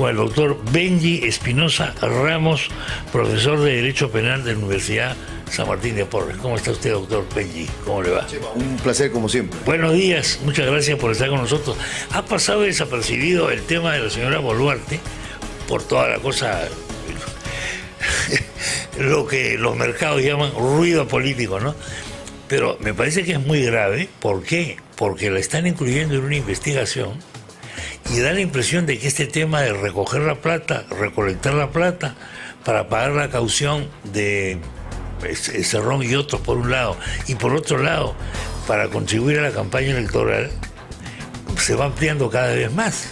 con el doctor Benji Espinosa Ramos, profesor de Derecho Penal de la Universidad San Martín de Porres. ¿Cómo está usted, doctor Benji? ¿Cómo le va? Un placer, como siempre. Buenos días, muchas gracias por estar con nosotros. Ha pasado desapercibido el tema de la señora Boluarte por toda la cosa, lo que los mercados llaman ruido político, ¿no? Pero me parece que es muy grave. ¿Por qué? Porque la están incluyendo en una investigación y da la impresión de que este tema de recoger la plata, recolectar la plata para pagar la caución de Cerrón y otros por un lado, y por otro lado, para contribuir a la campaña electoral, se va ampliando cada vez más.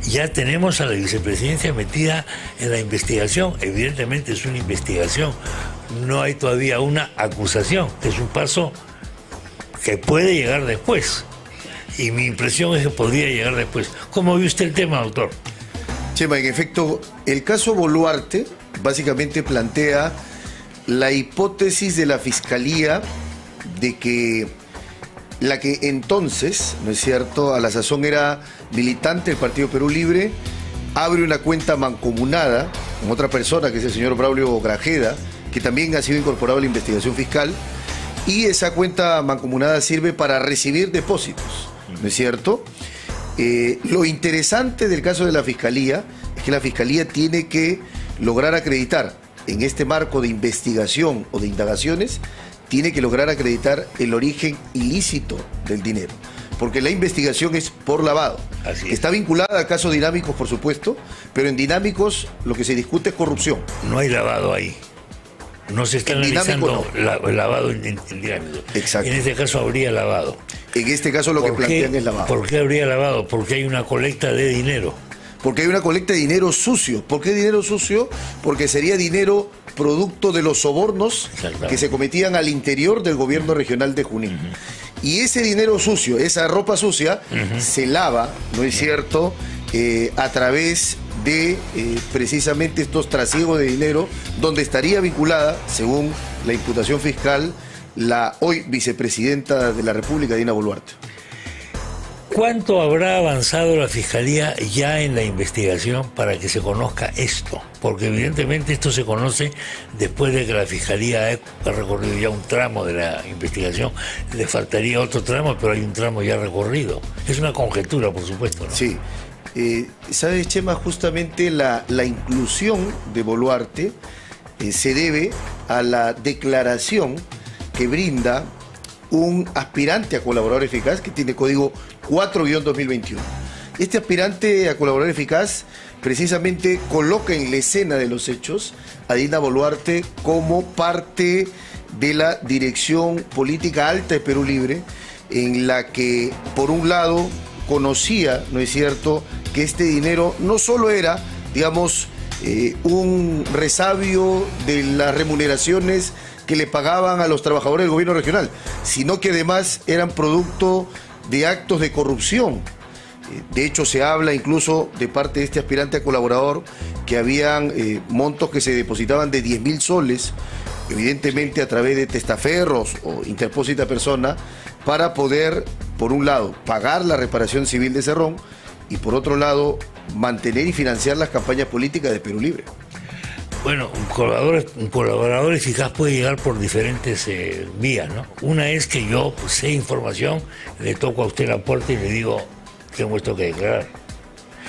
Ya tenemos a la vicepresidencia metida en la investigación. Evidentemente es una investigación, no hay todavía una acusación, es un paso que puede llegar después. Y mi impresión es que podría llegar después. ¿Cómo ve usted el tema, doctor? Chema, en efecto, el caso Boluarte básicamente plantea la hipótesis de la Fiscalía de que la que entonces, ¿no es cierto?, a la sazón era militante del Partido Perú Libre, abre una cuenta mancomunada con otra persona, que es el señor Braulio Grajeda, que también ha sido incorporado a la investigación fiscal, y esa cuenta mancomunada sirve para recibir depósitos, ¿no es cierto? Lo interesante del caso de la Fiscalía es que la Fiscalía tiene que lograr acreditar, en este marco de investigación o de indagaciones, tiene que lograr acreditar el origen ilícito del dinero, porque la investigación es por lavado. Así es. Está vinculada al caso Dinámicos, por supuesto, pero en Dinámicos lo que se discute es corrupción. No hay lavado ahí. No se está analizando el lavado en Dinámicos. Exacto. En este caso habría lavado. En este caso lo que plantean es lavado. ¿Por qué habría lavado? Porque hay una colecta de dinero. Porque hay una colecta de dinero sucio. ¿Por qué dinero sucio? Porque sería dinero producto de los sobornos que se cometían al interior del gobierno regional de Junín. Y ese dinero sucio, esa ropa sucia, se lava, ¿no es cierto?, a través de precisamente estos trasiegos de dinero, donde estaría vinculada, según la imputación fiscal, la hoy vicepresidenta de la República, Dina Boluarte. ¿Cuánto habrá avanzado la Fiscalía ya en la investigación para que se conozca esto? Porque evidentemente esto se conoce después de que la Fiscalía ha recorrido ya un tramo de la investigación. Le faltaría otro tramo, pero hay un tramo ya recorrido. Es una conjetura, por supuesto, ¿no? Sí. ¿Sabes, Chema? Justamente la inclusión de Boluarte se debe a la declaración que brinda un aspirante a colaborador eficaz que tiene código 4-2021. Este aspirante a colaborador eficaz precisamente coloca en la escena de los hechos a Dina Boluarte como parte de la dirección política alta de Perú Libre, en la que, por un lado, conocía, ¿no es cierto?, que este dinero no solo era, digamos, un resabio de las remuneraciones que le pagaban a los trabajadores del gobierno regional, sino que además eran producto de actos de corrupción. De hecho, se habla incluso de parte de este aspirante a colaborador que habían montos que se depositaban de 10.000 soles, evidentemente a través de testaferros o interpósita persona, para poder, por un lado, pagar la reparación civil de Cerrón y por otro lado, mantener y financiar las campañas políticas de Perú Libre. Bueno, un colaborador eficaz puede llegar por diferentes vías, ¿no? Una es que yo sé información, le toco a usted la puerta y le digo, tengo esto que declarar.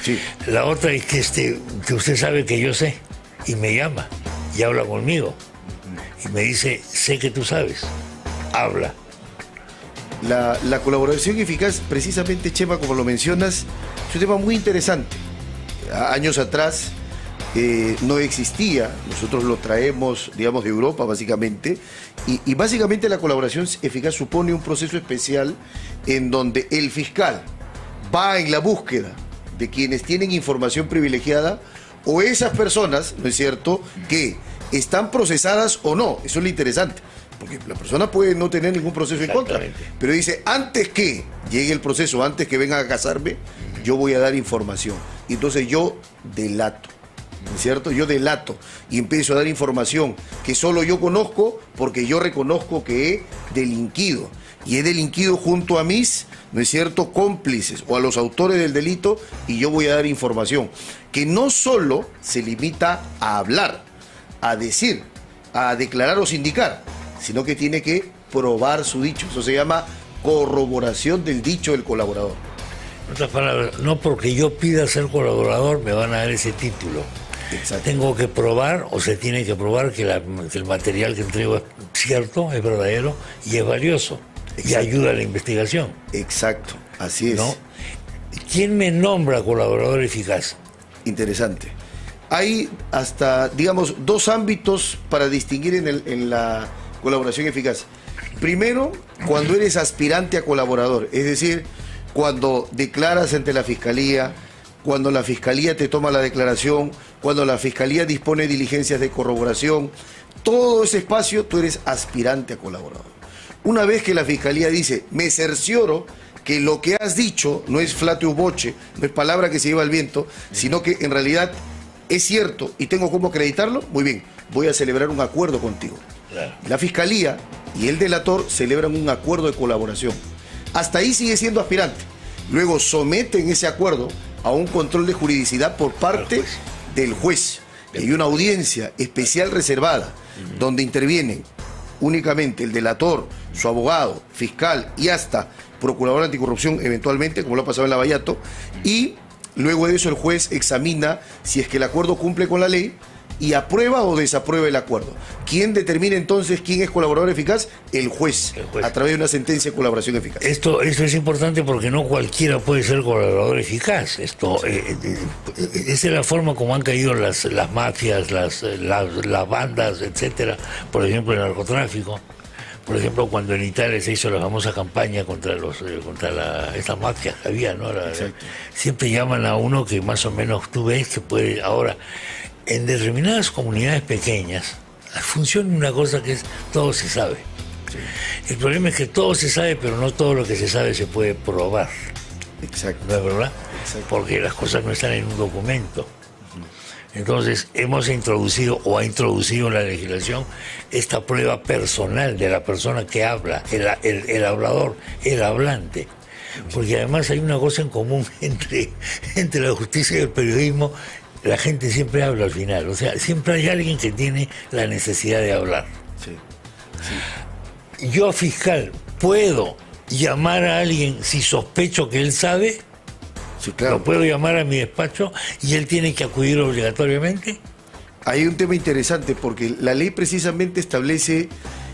Sí. La otra es que usted sabe que yo sé y me llama y habla conmigo y me dice, sé que tú sabes, habla. La colaboración eficaz, precisamente, Chema, como lo mencionas, es un tema muy interesante. Años atrás no existía, nosotros lo traemos, digamos, de Europa, básicamente, y básicamente la colaboración eficaz supone un proceso especial en donde el fiscal va en la búsqueda de quienes tienen información privilegiada o esas personas, ¿no es cierto?, que están procesadas o no. Eso es lo interesante. Porque la persona puede no tener ningún proceso en contra, pero dice, antes que llegue el proceso, antes que vengan a casarme, yo voy a dar información. Y entonces yo delato, ¿no es cierto? Yo delato y empiezo a dar información que solo yo conozco porque yo reconozco que he delinquido. Y he delinquido junto a mis, ¿no es cierto?, cómplices o a los autores del delito, y yo voy a dar información que no solo se limita a hablar, a decir, a declarar o sindicar, sino que tiene que probar su dicho. Eso se llama corroboración del dicho del colaborador. En otras palabras, no porque yo pida ser colaborador me van a dar ese título. Exacto. Tengo que probar, o se tiene que probar que el material que entrego es cierto, es verdadero y es valioso. Exacto. Y ayuda a la investigación. Exacto, así es. ¿No? ¿Quién me nombra colaborador eficaz? Interesante. Hay hasta, digamos, dos ámbitos para distinguir en la colaboración eficaz. Primero, cuando eres aspirante a colaborador, es decir, cuando declaras ante la Fiscalía, cuando la Fiscalía te toma la declaración, cuando la Fiscalía dispone de diligencias de corroboración, todo ese espacio tú eres aspirante a colaborador. Una vez que la Fiscalía dice, me cercioro que lo que has dicho no es flateo voce, no es palabra que se lleva al viento, sino que en realidad es cierto y tengo cómo acreditarlo, muy bien, voy a celebrar un acuerdo contigo. Claro. La Fiscalía y el delator celebran un acuerdo de colaboración. Hasta ahí sigue siendo aspirante. Luego someten ese acuerdo a un control de juridicidad por parte del juez. Hay una audiencia especial reservada donde intervienen únicamente el delator, su abogado, fiscal y hasta procurador anticorrupción eventualmente, como lo ha pasado en Lavallato, y luego de eso el juez examina si es que el acuerdo cumple con la ley y aprueba o desaprueba el acuerdo. ¿Quién determina entonces quién es colaborador eficaz? El juez, a través de una sentencia de colaboración eficaz. Esto es importante porque no cualquiera puede ser colaborador eficaz. Esa es la forma como han caído las mafias, las bandas, etcétera. Por ejemplo, el narcotráfico. Por ejemplo, cuando en Italia se hizo la famosa campaña contra estas mafias que había, ¿no? Siempre llaman a uno que más o menos tú ves que puede. Ahora, en determinadas comunidades pequeñas funciona una cosa que es todo se sabe. Sí. El problema es que todo se sabe, pero no todo lo que se sabe se puede probar. Exacto. ¿No es verdad? Exacto. Porque las cosas no están en un documento. Entonces hemos introducido o ha introducido en la legislación esta prueba personal de la persona que habla, el hablador, el hablante. Porque además hay una cosa en común entre la justicia y el periodismo: la gente siempre habla al final, o sea, siempre hay alguien que tiene la necesidad de hablar. Sí. Sí. Yo, fiscal, ¿puedo llamar a alguien si sospecho que él sabe? Sí, claro. ¿Lo puedo llamar a mi despacho y él tiene que acudir obligatoriamente? Hay un tema interesante porque la ley precisamente establece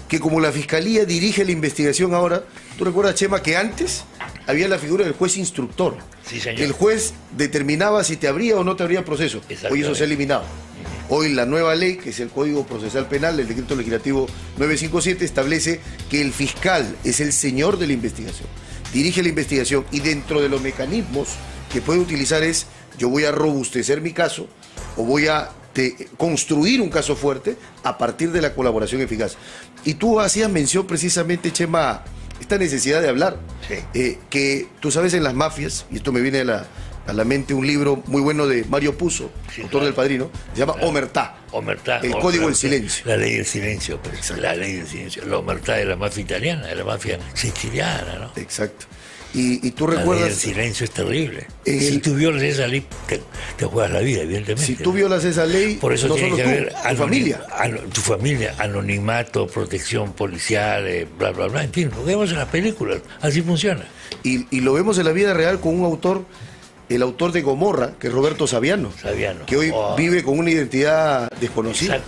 que como la Fiscalía dirige la investigación ahora, ¿tú recuerdas, Chema, que antes había la figura del juez instructor? Sí, señor. El juez determinaba si te abría o no te abría proceso. Hoy eso se ha eliminado. Hoy la nueva ley, que es el Código Procesal Penal, el Decreto Legislativo 957, establece que el fiscal es el señor de la investigación, dirige la investigación y dentro de los mecanismos que puede utilizar es: yo voy a robustecer mi caso o voy a construir un caso fuerte a partir de la colaboración eficaz. Y tú hacías mención precisamente, Chema, esta necesidad de hablar. Sí. Que tú sabes, en las mafias, y esto me viene a la mente un libro muy bueno de Mario Puzo, sí, autor del Padrino, se llama Omertá. Omertá. El Código del Silencio. La ley del silencio, pues, la ley del silencio. La Omertá de la mafia italiana, de la mafia siciliana, ¿no? Exacto. Y tú recuerdas... La ley del silencio es terrible. Si tú violas esa ley, te juegas la vida, evidentemente. Si tú violas esa ley, por eso no tiene que haber tu familia, anonimato, protección policial, bla, bla, bla. En fin, lo que vemos en las películas, así funciona. Y lo vemos en la vida real con un autor, el autor de Gomorra, que es Roberto Saviano. Que hoy vive con una identidad desconocida.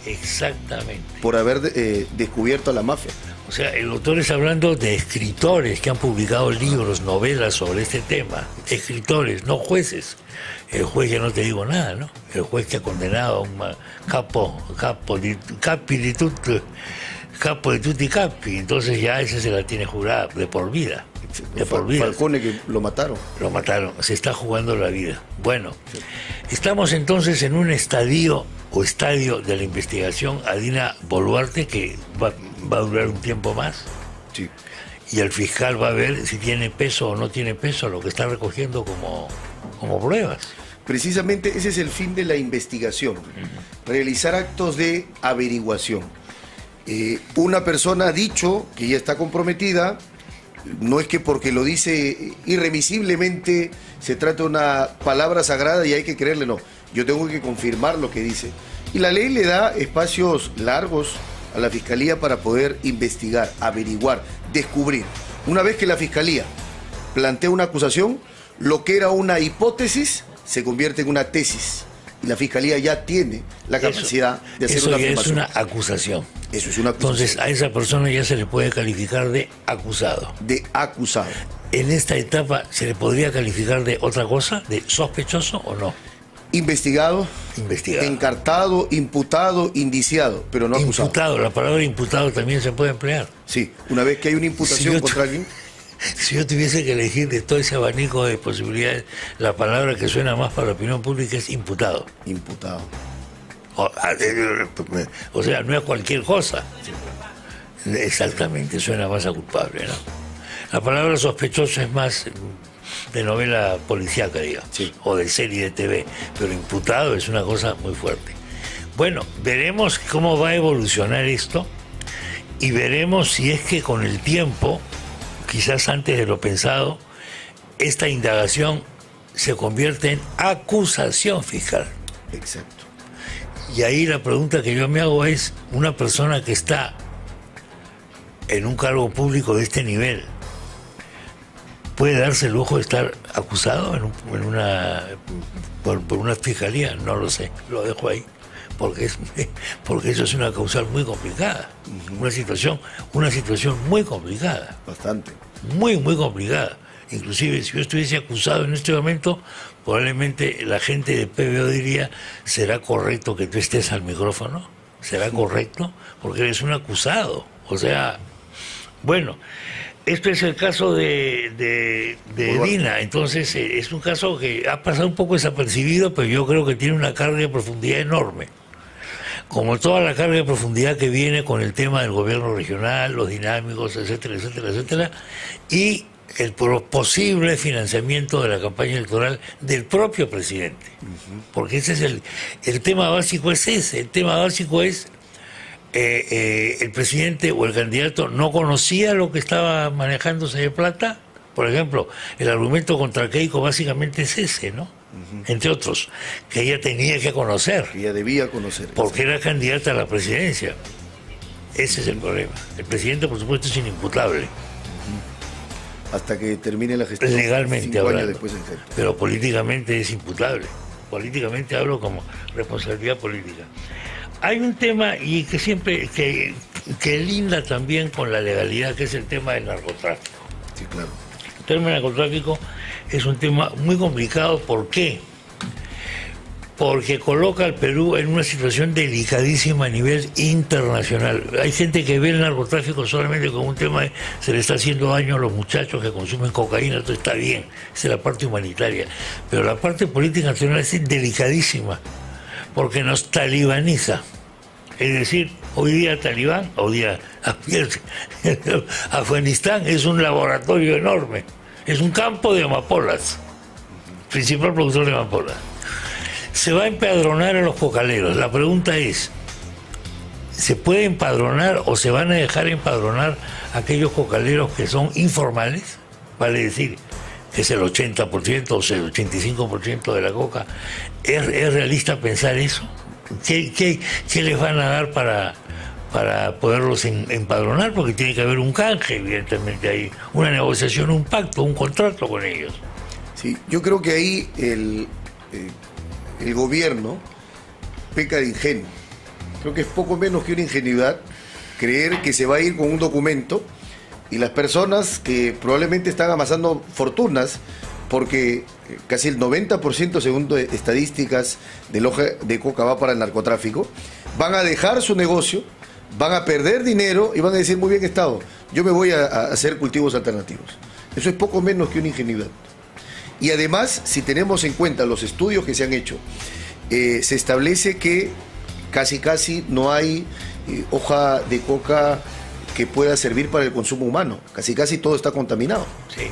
Exactamente. Por haber descubierto a la mafia. O sea, el autor está hablando de escritores que han publicado libros, novelas sobre este tema. Escritores, no jueces. El juez, ya no te digo nada, ¿no? El juez que ha condenado a un capo de tutti capi. Entonces ya ese se la tiene jurada de por vida. De por vida. Falcone, que lo mataron. Lo mataron. Se está jugando la vida. Bueno, sí. Estamos entonces en un estadio de la investigación a Dina Boluarte, que va a durar un tiempo más. Sí. Y el fiscal va a ver si tiene peso o no tiene peso lo que está recogiendo como pruebas. precisamente ese es el fin de la investigación, realizar actos de averiguación. Una persona ha dicho que ya está comprometida, no es que porque lo dice irremisiblemente se trata de una palabra sagrada y hay que creerle, no. Yo tengo que confirmar lo que dice. Y la ley le da espacios largos a la Fiscalía para poder investigar, averiguar, descubrir. Una vez que la Fiscalía plantea una acusación, lo que era una hipótesis se convierte en una tesis. Y la Fiscalía ya tiene la capacidad de hacer una afirmación. Eso ya es una acusación. Eso es una acusación. Entonces a esa persona ya se le puede calificar de acusado. De acusado. ¿En esta etapa se le podría calificar de otra cosa? ¿De sospechoso o no? Investigado, encartado, imputado, indiciado, pero no acusado. Imputado, la palabra imputado también se puede emplear. Sí, una vez que hay una imputación contra alguien. Si yo tuviese que elegir de todo ese abanico de posibilidades, la palabra que suena más para la opinión pública es imputado. Imputado. O sea, no es cualquier cosa. Exactamente, suena más a culpable, ¿no? La palabra sospechoso es más de novela policíaca, digamos, sí, o de serie de TV, pero imputado es una cosa muy fuerte. Bueno, veremos cómo va a evolucionar esto y veremos si es que con el tiempo, quizás antes de lo pensado, esta indagación se convierte en acusación fiscal. Exacto. Y ahí la pregunta que yo me hago es, una persona que está en un cargo público de este nivel, ¿puede darse el lujo de estar acusado por una fiscalía? No lo sé, lo dejo ahí, porque eso es una causal muy complicada, una situación muy complicada. Bastante. Muy, muy complicada. Inclusive, si yo estuviese acusado en este momento, probablemente la gente de PBO diría, ¿será correcto que tú estés al micrófono? ¿Será correcto? Porque eres un acusado. O sea, bueno, esto es el caso de Dina. Entonces, es un caso que ha pasado un poco desapercibido, pero yo creo que tiene una carga de profundidad enorme. Como toda la carga de profundidad que viene con el tema del gobierno regional, los dinámicos, etcétera, etcétera, etcétera, y el posible financiamiento de la campaña electoral del propio presidente. Porque ese es el tema básico, es ese. El tema básico es el presidente o el candidato no conocía lo que estaba manejándose de plata. Por ejemplo, el argumento contra Keiko básicamente es ese, ¿no? Entre otros, que ella tenía que conocer. Que ella debía conocer. Porque era candidata a la presidencia. Ese es el problema. El presidente, por supuesto, es inimputable. Hasta que termine la gestión. Legalmente 5 hablando. años después en jefe. Pero políticamente es imputable. Políticamente hablo como responsabilidad política. Hay un tema y que siempre que linda también con la legalidad, que es el tema del narcotráfico. Sí, claro. El tema del narcotráfico es un tema muy complicado. ¿Por qué? Porque coloca al Perú en una situación delicadísima a nivel internacional. Hay gente que ve el narcotráfico solamente como un tema de se le está haciendo daño a los muchachos que consumen cocaína, todo está bien, esa es la parte humanitaria. Pero la parte política nacional es delicadísima, porque nos talibaniza. Es decir, hoy día Talibán, hoy día Afganistán es un laboratorio enorme, es un campo de amapolas, principal productor de amapolas. Se va a empadronar a los cocaleros. La pregunta es, ¿se puede empadronar o se van a dejar empadronar aquellos cocaleros que son informales? Vale decir, que es el 80% o el 85% de la coca. ¿Es realista pensar eso? ¿Qué les van a dar para poderlos empadronar? Porque tiene que haber un canje, evidentemente, hay una negociación, un pacto, un contrato con ellos. Sí, yo creo que ahí el gobierno peca de ingenuo. Creo que es poco menos que una ingenuidad creer que se va a ir con un documento y las personas que probablemente están amasando fortunas, porque casi el 90%, según estadísticas del hoja de coca, va para el narcotráfico, van a dejar su negocio, van a perder dinero y van a decir, muy bien, Estado, yo me voy a hacer cultivos alternativos. Eso es poco menos que una ingenuidad. Y además, si tenemos en cuenta los estudios que se han hecho, se establece que casi no hay hoja de coca que pueda servir para el consumo humano. Casi todo está contaminado. Sí,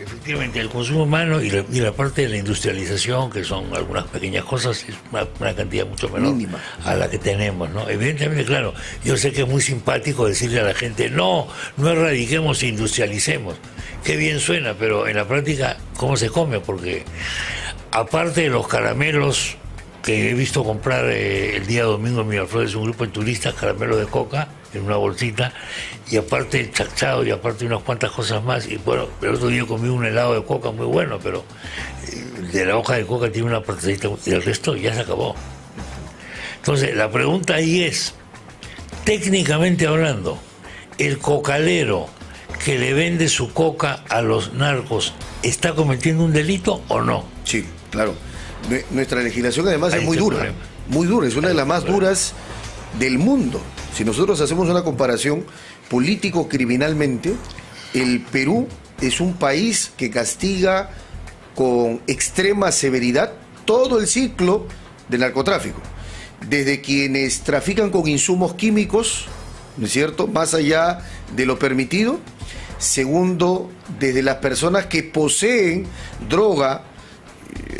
Efectivamente, el consumo humano y la parte de la industrialización, que son algunas pequeñas cosas, es una cantidad mucho menor mínima a la que tenemos, ¿no? Evidentemente, claro, yo sé que es muy simpático decirle a la gente, no erradiquemos, industrialicemos. Qué bien suena, pero en la práctica, ¿cómo se come? Porque aparte de los caramelos que he visto comprar el día domingo en Miraflores, un grupo de turistas, caramelos de coca en una bolsita, y aparte el chachado y aparte unas cuantas cosas más. Y bueno, el otro día comí un helado de coca muy bueno, pero de la hoja de coca tiene una partecita y el resto ya se acabó. Entonces, la pregunta ahí es, técnicamente hablando, ¿el cocalero que le vende su coca a los narcos está cometiendo un delito o no? Sí, claro. Nuestra legislación además es muy dura, muy dura, es una de las más duras del mundo. Si nosotros hacemos una comparación político-criminalmente, el Perú es un país que castiga con extrema severidad todo el ciclo del narcotráfico, desde quienes trafican con insumos químicos, ¿no es cierto?, más allá de lo permitido. Segundo, desde las personas que poseen droga.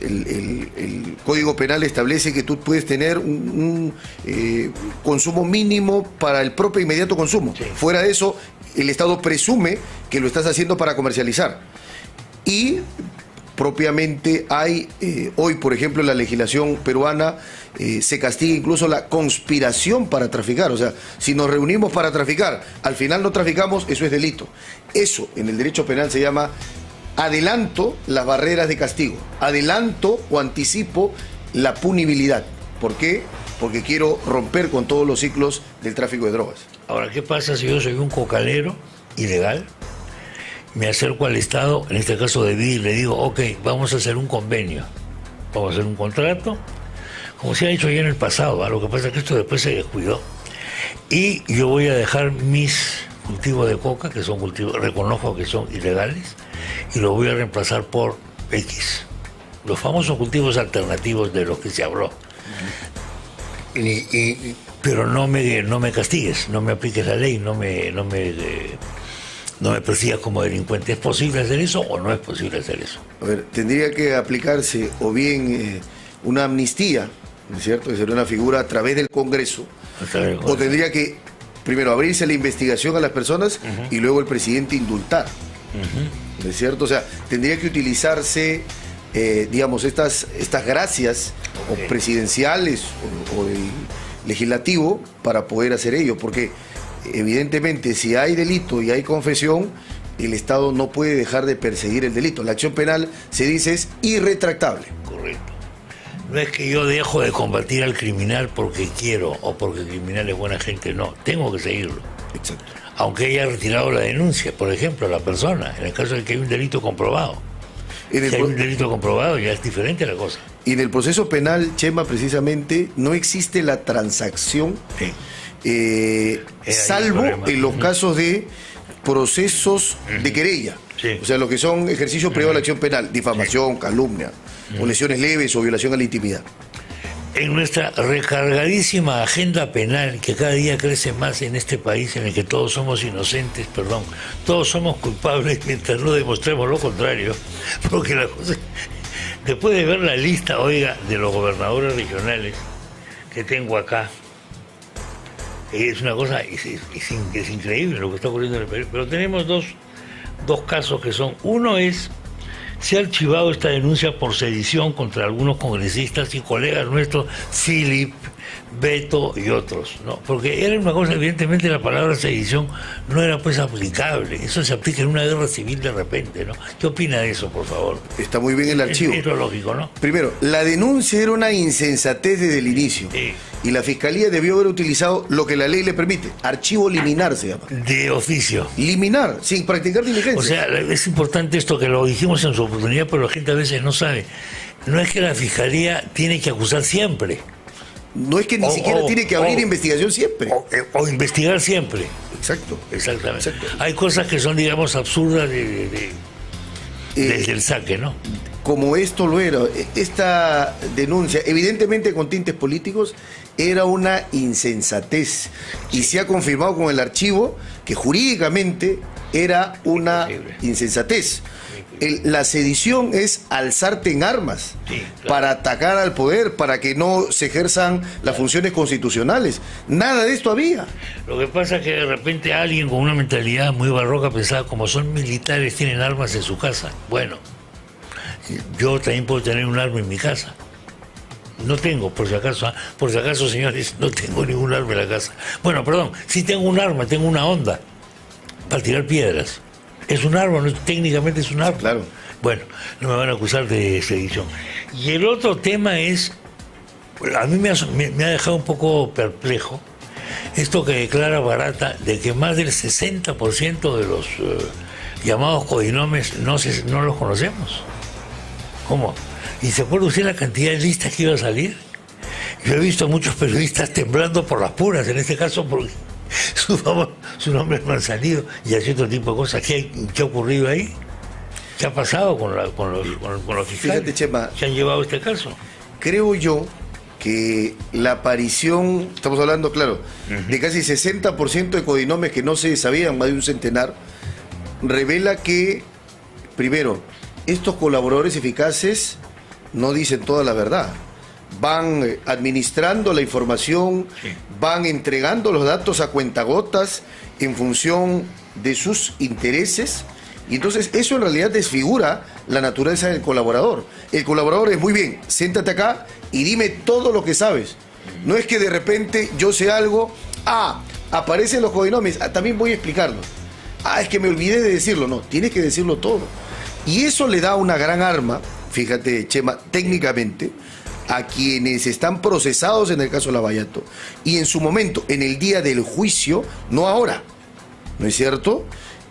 El Código Penal establece que tú puedes tener un consumo mínimo para el propio inmediato consumo. Sí. Fuera de eso, el Estado presume que lo estás haciendo para comercializar. Y propiamente hay, hoy por ejemplo en la legislación peruana, se castiga incluso la conspiración para traficar. O sea, si nos reunimos para traficar, al final no traficamos, eso es delito. Eso en el derecho penal se llama adelanto las barreras de castigo, adelanto o anticipo la punibilidad. ¿Por qué? Porque quiero romper con todos los ciclos del tráfico de drogas. Ahora, ¿qué pasa si yo soy un cocalero ilegal? Me acerco al Estado, en este caso de Vida, y le digo, ok, vamos a hacer un convenio, vamos a hacer un contrato, como se ha hecho ya en el pasado, ¿eh? Lo que pasa es que esto después se descuidó. Y yo voy a dejar mis cultivos de coca, que son cultivos, reconozco que son ilegales, y lo voy a reemplazar por X, los famosos cultivos alternativos de los que se habló. Pero no me castigues, no me apliques la ley, no me persigas como delincuente. ¿Es posible hacer eso o no es posible hacer eso? A ver, tendría que aplicarse o bien una amnistía, ¿no es cierto?, que sería una figura a través del Congreso, o tendría que primero abrirse la investigación a las personas y luego el presidente indultar. ¿No es cierto? O sea, tendría que utilizarse, digamos, estas gracias o presidenciales o del legislativo para poder hacer ello, porque evidentemente si hay delito y hay confesión, el Estado no puede dejar de perseguir el delito. La acción penal, se dice, es irretractable. Correcto. No es que yo dejo de combatir al criminal porque quiero o porque el criminal es buena gente, no, tengo que seguirlo. Exacto. Aunque haya retirado la denuncia, por ejemplo, la persona, en el caso de que hay un delito comprobado. Si hay un delito comprobado ya es diferente la cosa. Y en el proceso penal, Chema, precisamente, no existe la transacción, salvo en los casos de procesos de querella. Sí. O sea, lo que son ejercicios privados de la acción penal, difamación, calumnia, o lesiones leves o violación a la intimidad. En nuestra recargadísima agenda penal, que cada día crece más en este país en el que todos somos inocentes, todos somos culpables mientras no demostremos lo contrario, porque la cosa, después de ver la lista, oiga, de los gobernadores regionales que tengo acá, es una cosa, es increíble lo que está ocurriendo en el país, pero tenemos dos casos que son, uno es, se ha archivado esta denuncia por sedición contra algunos congresistas y colegas nuestros, Philip, Beto y otros, ¿no? Porque era una cosa, evidentemente la palabra sedición no era pues aplicable, eso se aplica en una guerra civil de repente, ¿no? ¿Qué opina de eso, por favor? Está muy bien el archivo. Es lo lógico, ¿no? Primero, la denuncia era una insensatez desde el inicio. Sí. Y la Fiscalía debió haber utilizado lo que la ley le permite, archivo liminar se llama. De oficio. Liminar, sin practicar diligencia. O sea, es importante esto que lo dijimos en su oportunidad, pero la gente a veces no sabe. No es que la Fiscalía tiene que acusar siempre. No es que ni siquiera tiene que abrir investigación siempre. O investigar siempre. Exacto. Exactamente. Exacto. Hay cosas que son, digamos, absurdas desde el saque, ¿no? Como esto lo era, esta denuncia, evidentemente con tintes políticos, era una insensatez. Y se ha confirmado con el archivo que jurídicamente era una Imposible. insensatez. La sedición es alzarte en armas, Sí, claro, para atacar al poder, para que no se ejerzan las funciones constitucionales. Nada de esto había. Lo que pasa es que de repente alguien con una mentalidad muy barroca pensaba, como son militares, tienen armas en su casa. Bueno, yo también puedo tener un arma en mi casa. No tengo, por si acaso, señores, no tengo ningún arma en la casa. Bueno, perdón, sí tengo un arma, tengo una onda para tirar piedras. Es un arma, no, técnicamente es un arma. Claro. Bueno, no me van a acusar de sedición. Y el otro tema es, a mí me ha dejado un poco perplejo esto que declara Barata, de que más del 60% de los llamados codinomes no los conocemos. ¿Cómo? ¿Y se acuerda usted la cantidad de listas que iba a salir? Yo he visto a muchos periodistas temblando por las puras, en este caso porque su nombre es Manzanillo y así otro tipo de cosas. ¿Qué ha ocurrido ahí? ¿Qué ha pasado con los fiscales? Fíjate, Chema, que han llevado este caso? creo yo que la aparición, estamos hablando, claro, de casi 60% de codinomes que no se sabían, más de un centenar, revela que, primero, estos colaboradores eficaces no dicen toda la verdad. Van administrando la información, Sí. van entregando los datos a cuentagotas en función de sus intereses, y entonces eso en realidad desfigura la naturaleza del colaborador. El colaborador es, muy bien, siéntate acá y dime todo lo que sabes. No es que de repente yo sé algo, aparecen los codinomes, también voy a explicarlo. Es que me olvidé de decirlo. No, tienes que decirlo todo. Y eso le da una gran arma, fíjate, Chema, técnicamente, a quienes están procesados en el caso Lavallato, y en su momento, en el día del juicio, no ahora, ¿no es cierto?,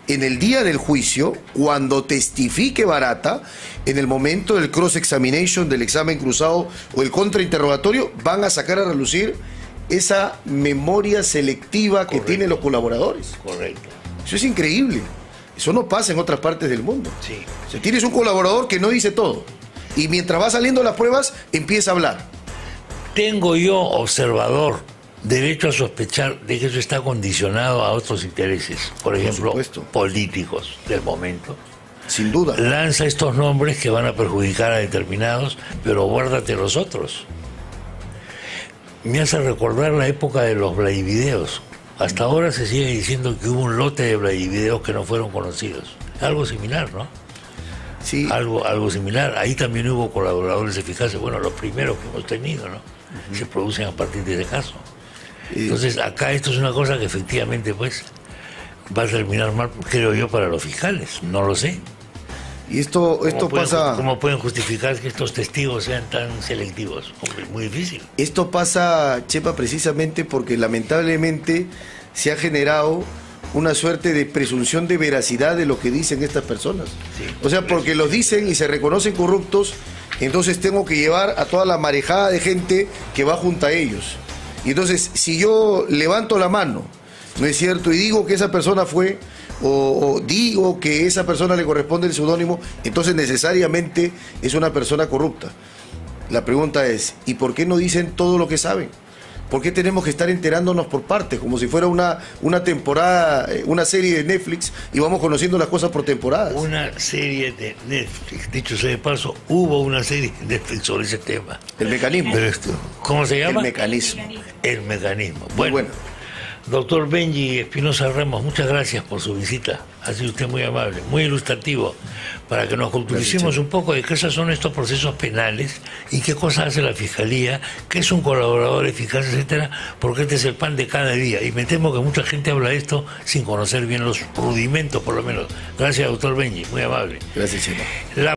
en el día del juicio, cuando testifique Barata, en el momento del cross-examination, del examen cruzado o el contrainterrogatorio, van a sacar a relucir esa memoria selectiva que Correcto. tienen los colaboradores. Correcto. Eso es increíble. Eso no pasa en otras partes del mundo. Sí. O sea, tienes un colaborador que no dice todo, y mientras va saliendo las pruebas, empieza a hablar. Tengo yo, observador, derecho a sospechar de que eso está condicionado a otros intereses, por ejemplo, supuesto. políticos del momento. Sin duda. Lanza estos nombres que van a perjudicar a determinados, pero guárdate los otros. Me hace recordar la época de los Vladivideos. Hasta ahora se sigue diciendo que hubo un lote de Vladivideos que no fueron conocidos. Algo similar, ¿no? Sí. Algo similar. Ahí también hubo colaboradores eficaces. Bueno, los primeros que hemos tenido, ¿no? Se producen a partir de ese caso. Entonces, acá esto es una cosa que efectivamente, pues, va a terminar mal, creo yo, para los fiscales. No lo sé. Y esto pasa. ¿Cómo pueden justificar que estos testigos sean tan selectivos? Hombre, muy difícil. Esto pasa, Chepa, precisamente porque lamentablemente se ha generado una suerte de presunción de veracidad de lo que dicen estas personas. Sí. O sea, porque los dicen y se reconocen corruptos, entonces tengo que llevar a toda la marejada de gente que va junto a ellos. Y entonces, si yo levanto la mano, ¿no es cierto?, y digo que esa persona fue, o digo que esa persona le corresponde el seudónimo, entonces necesariamente es una persona corrupta. La pregunta es, ¿y por qué no dicen todo lo que saben? ¿Por qué tenemos que estar enterándonos por partes, como si fuera una temporada, una serie de Netflix, y vamos conociendo las cosas por temporadas? Una serie de Netflix, dicho sea de paso, hubo una serie de Netflix sobre ese tema. El mecanismo. Pero ¿cómo se llama? El mecanismo. El mecanismo. Muy bueno. Doctor Benji Espinosa Ramos, muchas gracias por su visita. Ha sido usted muy amable, muy ilustrativo, para que nos culturicemos un poco de qué son estos procesos penales y qué cosas hace la Fiscalía, qué es un colaborador eficaz, etcétera, porque este es el pan de cada día. Y me temo que mucha gente habla de esto sin conocer bien los rudimentos, por lo menos. Gracias, doctor Benji, muy amable. Gracias, Chema.